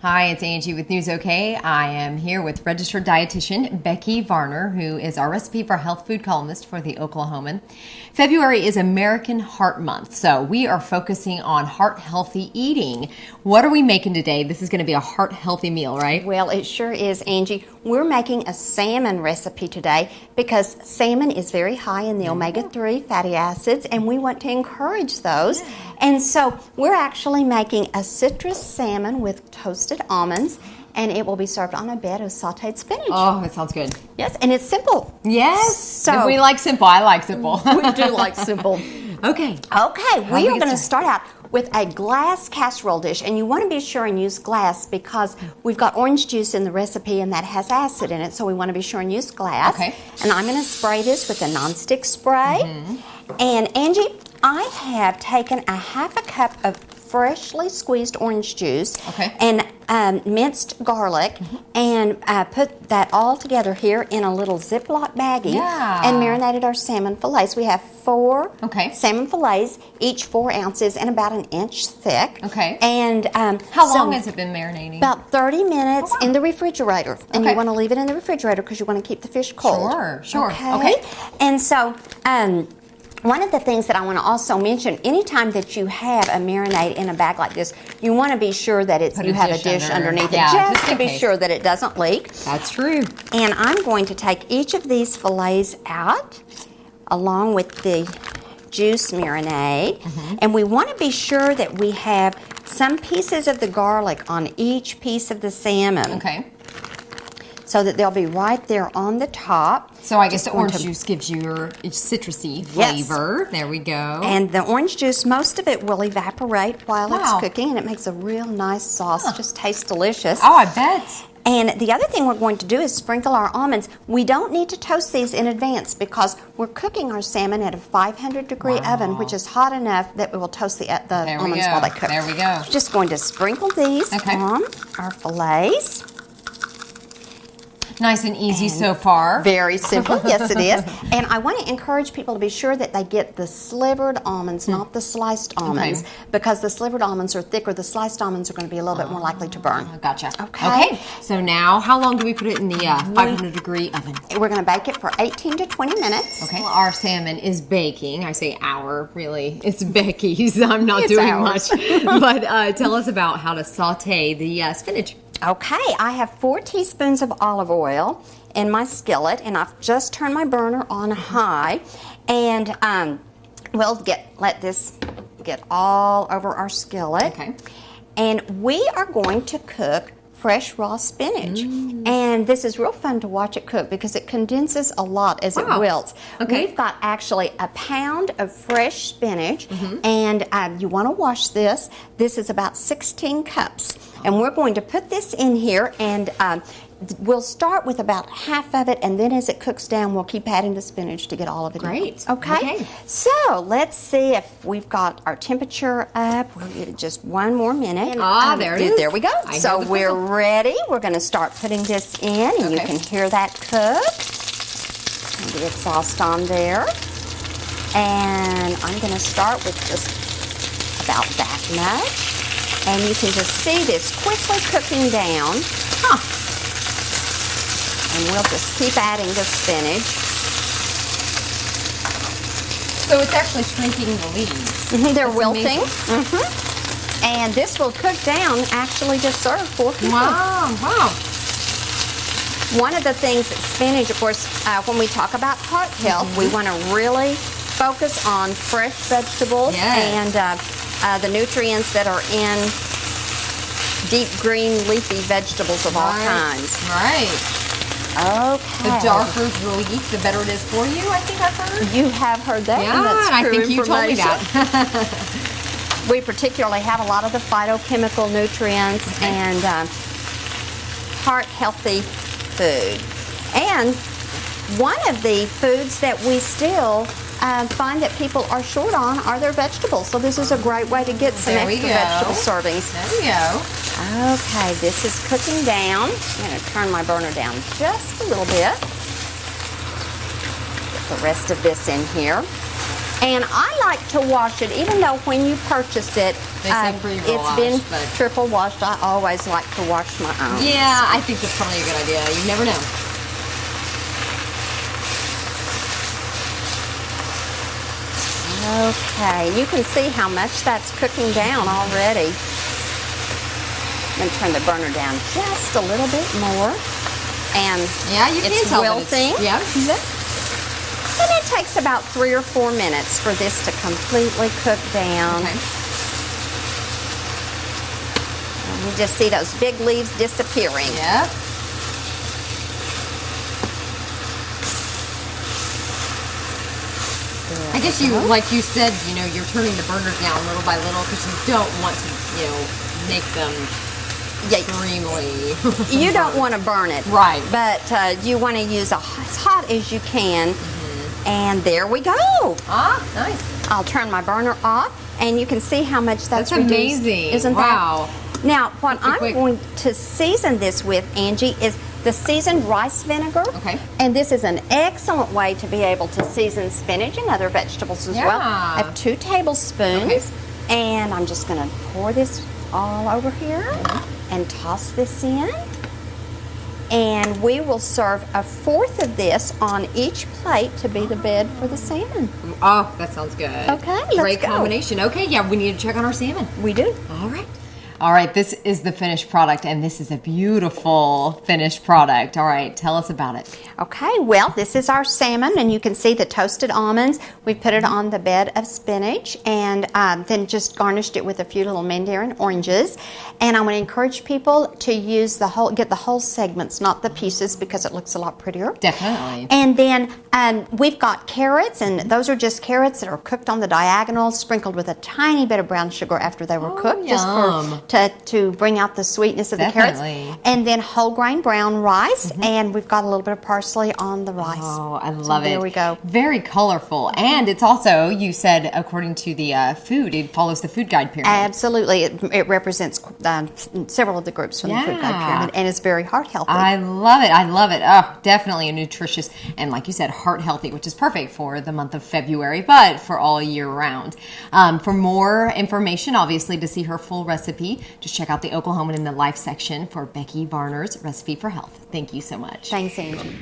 Hi, it's Angie with News OK. I am here with registered dietitian Becky Varner, who is our recipe for health food columnist for the Oklahoman. February is American Heart Month, so we are focusing on heart-healthy eating. What are we making today? This is going to be a heart-healthy meal, right? Well, it sure is, Angie. We're making a salmon recipe today because salmon is very high in the omega-3 fatty acids, and we want to encourage those. And so we're actually making a citrus salmon with toasted almonds, and it will be served on a bed of sauteed spinach. Oh, that sounds good. Yes, and it's simple. Yes. So we like simple. I like simple. We do like simple. Okay. Okay, we are going to start out with a glass casserole dish, and you want to be sure and use glass because we've got orange juice in the recipe and that has acid in it, so we want to be sure and use glass. Okay. And I'm going to spray this with a nonstick spray. And Angie, I have taken a half a cup of freshly squeezed orange juice and minced garlic and put that all together here in a little Ziploc baggie and marinated our salmon fillets. We have 4 salmon fillets, each 4 ounces and about an inch thick. And how long has it been marinating? About 30 minutes in the refrigerator. And you want to leave it in the refrigerator because you want to keep the fish cold. Sure. Okay. And so one of the things that I want to also mention, anytime that you have a marinade in a bag like this, you want to be sure that you have a dish underneath it, just to be sure that it doesn't leak. That's true. And I'm going to take each of these fillets out along with the juice marinade. And we want to be sure that we have some pieces of the garlic on each piece of the salmon. So that they'll be right there on the top. So I guess the orange juice gives you your citrusy flavor. Yes. There we go. And the orange juice, most of it will evaporate while it's cooking, and it makes a real nice sauce. Just tastes delicious. Oh, I bet. And the other thing we're going to do is sprinkle our almonds. We don't need to toast these in advance because we're cooking our salmon at a 500-degree oven, which is hot enough that we will toast the almonds while they cook. There we go. Just going to sprinkle these on our fillets. Nice and easy so far. Very simple, yes it is. And I want to encourage people to be sure that they get the slivered almonds, not the sliced almonds, because the slivered almonds are thicker. The sliced almonds are going to be a little bit more likely to burn. Gotcha. Okay. So now, how long do we put it in the 500-degree oven? We're going to bake it for 18 to 20 minutes. Okay. Well, our salmon is baking. I say our, really. It's Becky's. I'm not doing much. But tell us about how to saute the spinach. Okay, I have 4 teaspoons of olive oil in my skillet, and I've just turned my burner on high, and we'll let this get all over our skillet. And we are going to cook fresh raw spinach, and this is real fun to watch it cook because it condenses a lot as it wilts. We've got actually a pound of fresh spinach, and you want to wash this. This is about 16 cups, and we're going to put this in here, and we'll start with about half of it, and then as it cooks down, we'll keep adding the spinach to get all of it in. Okay? So let's see if we've got our temperature up. We'll give it just one more minute. There it is. There we go. So we're ready. We're going to start putting this in, and you can hear that cook. And the exhaust on there. And I'm going to start with just about that much. And you can just see this quickly cooking down. And we'll just keep adding the spinach. So it's actually shrinking the leaves. They're wilting. And this will cook down actually to serve 4 people. Wow. One of the things that spinach, of course, when we talk about heart health, we want to really focus on fresh vegetables and the nutrients that are in deep green leafy vegetables of all kinds. Okay. The darker the leaf, the better it is for you, I think I've heard. You have heard that? Yeah, that's I true think you told me that. We particularly have a lot of the phytochemical nutrients and heart-healthy food. And one of the foods that we still find that people are short on are their vegetables. So this is a great way to get some extra vegetable servings. There we go. Okay, this is cooking down. I'm going to turn my burner down just a little bit. Get the rest of this in here. And I like to wash it, even though when you purchase it, They say pre-wash, it's been but triple washed. I always like to wash my own. yeah, I think that's probably a good idea. You never know. Okay, you can see how much that's cooking down already. I'm going to turn the burner down just a little bit more. And Yeah, you can it's tell wilting. that it's, yeah. And it takes about 3 or 4 minutes for this to completely cook down. Okay. And you just see those big leaves disappearing. Yeah. I guess you, like you said, you know, you're turning the burners down little by little because you don't want to, you know, make them extremely. You don't want to burn it. Right. But you want to use as hot as you can. And there we go. Ah, nice. I'll turn my burner off, and you can see how much that's reduced. amazing. Isn't wow. that? Now, what I'm quick. going to season this with, Angie, is the seasoned rice vinegar. Okay. And this is an excellent way to be able to season spinach and other vegetables as well. I have 2 tablespoons. Okay. And I'm just going to pour this all over here and toss this in. And we will serve 1/4 of this on each plate to be the bed for the salmon. Oh, that sounds good. Okay, let's Great go. combination. Okay, yeah, we need to check on our salmon. We do. All right. All right, this is the finished product, and this is a beautiful finished product. All right, tell us about it. Okay, well, this is our salmon, and you can see the toasted almonds. We put it on the bed of spinach, and then just garnished it with a few little mandarin oranges. And I want to encourage people to use get the whole segments, not the pieces, because it looks a lot prettier. Definitely. And then we've got carrots, and those are just carrots that are cooked on the diagonal, sprinkled with a tiny bit of brown sugar after they were cooked, just to bring out the sweetness of the carrots. And then whole grain brown rice, and we've got a little bit of parsley on the rice. Oh, I love it. There we go. Very colorful. And it's also, you said, according to the food, it follows the food guide pyramid. Absolutely. It represents several of the groups from the food guide pyramid, and it's very heart healthy. I love it. I love it. Oh, definitely a nutritious and, like you said, heart healthy, which is perfect for the month of February, but for all year round. For more information, obviously, to see her full recipe, just check out the Oklahoman in the Life section for Becky Varner's Recipe for Health. Thank you so much. Thanks, Angie.